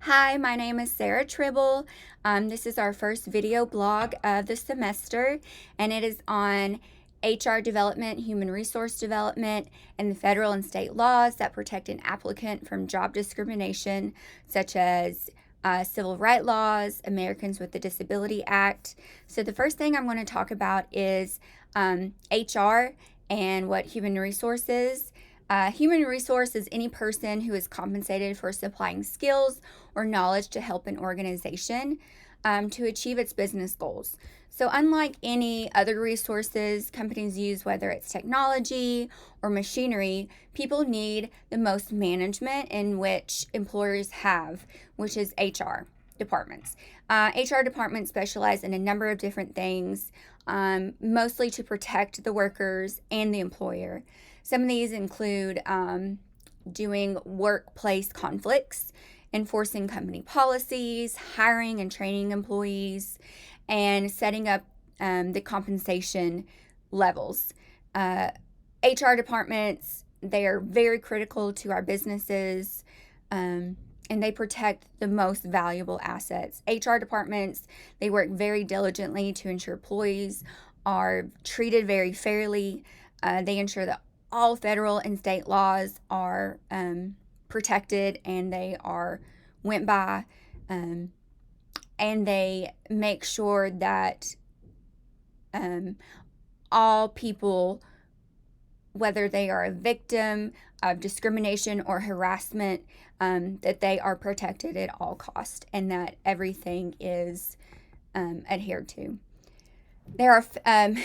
Hi, my name is Sarah Tribble. This is our first video blog of the semester, and it is on HR development, human resource development, and the federal and state laws that protect an applicant from job discrimination, such as civil rights laws, Americans with a Disability Act. So the first thing I'm going to talk about is HR and what human resource is. Human resource is any person who is compensated for supplying skills or knowledge to help an organization to achieve its business goals. So, unlike any other resources companies use, whether it's technology or machinery, people need the most management in which employers have, which is HR departments. HR departments specialize in a number of different things, mostly to protect the workers and the employer. Some of these include doing workplace conflicts, enforcing company policies, hiring and training employees, and setting up the compensation levels. HR departments, they are very critical to our businesses, and they protect the most valuable assets. HR departments, they work very diligently to ensure employees are treated very fairly. They ensure that all federal and state laws are protected and they are went by, and they make sure that all people, whether they are a victim of discrimination or harassment, that they are protected at all costs and that everything is adhered to. There are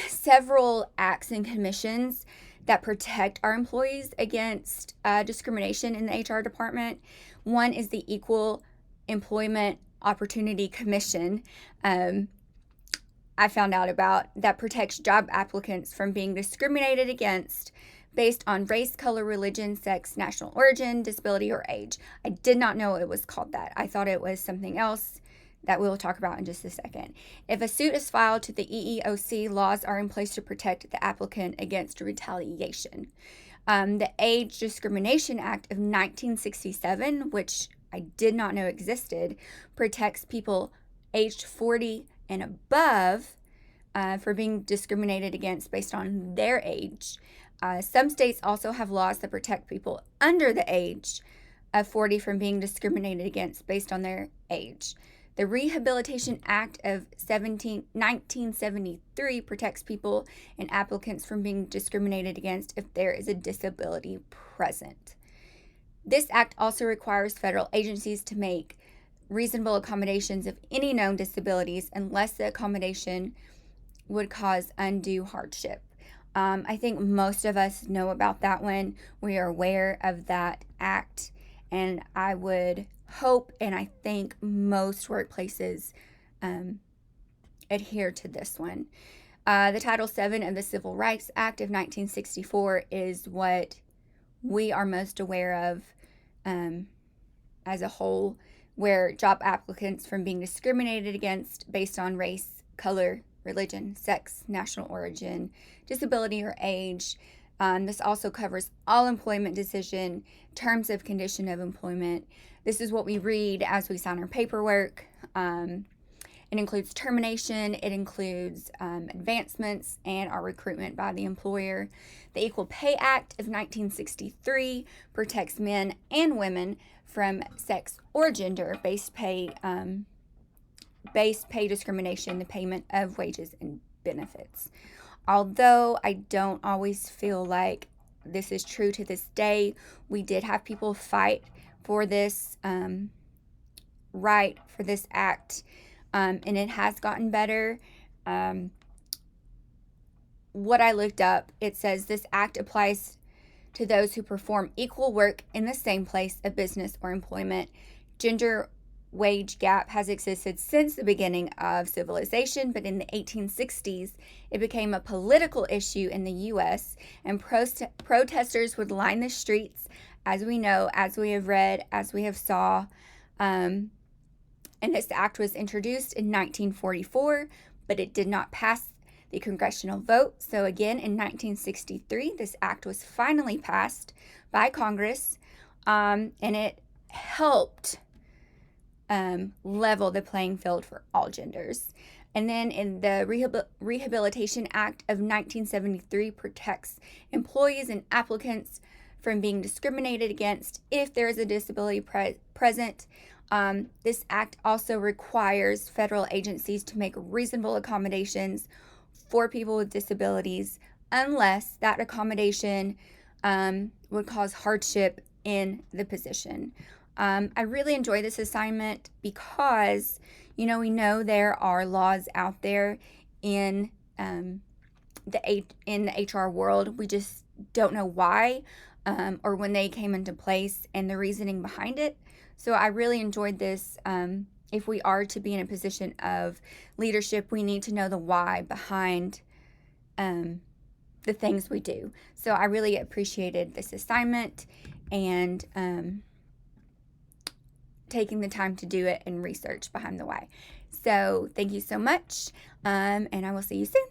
several acts and commissions that protect our employees against discrimination in the HR department. One is the Equal Employment Opportunity Commission. I found out about that protects job applicants from being discriminated against based on race, color, religion, sex, national origin, disability, or age. I did not know it was called that. I thought it was something else that we'll talk about in just a second. If a suit is filed to the EEOC, laws are in place to protect the applicant against retaliation. The Age Discrimination Act of 1967, which I did not know existed, protects people aged 40 and above for being discriminated against based on their age. Some states also have laws that protect people under the age of 40 from being discriminated against based on their age. The Rehabilitation Act of 1973 protects people and applicants from being discriminated against if there is a disability present. This act also requires federal agencies to make reasonable accommodations of any known disabilities unless the accommodation would cause undue hardship. I think most of us know about that one. We are aware of that act, and I would hope and I think most workplaces adhere to this one. The Title VII of the Civil Rights Act of 1964 is what we are most aware of as a whole, where job applicants from being discriminated against based on race, color, religion, sex, national origin, disability, or age. This also covers all employment decision, terms of condition of employment. This is what we read as we sign our paperwork. It includes termination, it includes advancements, and our recruitment by the employer. The Equal Pay Act of 1963 protects men and women from sex or gender-based pay discrimination, the payment of wages and benefits. Although I don't always feel like this is true to this day, we did have people fight for this right, for this act, and it has gotten better. What I looked up, it says this act applies to those who perform equal work in the same place of business or employment. Gender wage gap has existed since the beginning of civilization, but in the 1860s, it became a political issue in the U.S., and protesters would line the streets, as we know, as we have read, as we have saw. And this act was introduced in 1944, but it did not pass the congressional vote. So again, in 1963, this act was finally passed by Congress, and it helped level the playing field for all genders. And then in the Rehabilitation Act of 1973 protects employees and applicants from being discriminated against if there is a disability present. This act also requires federal agencies to make reasonable accommodations for people with disabilities unless that accommodation would cause hardship in the position. I really enjoy this assignment because, we know there are laws out there in the HR world. We just don't know why or when they came into place and the reasoning behind it. So I really enjoyed this. If we are to be in a position of leadership, we need to know the why behind the things we do. So I really appreciated this assignment and taking the time to do it and research behind the why. So thank you so much, and I will see you soon.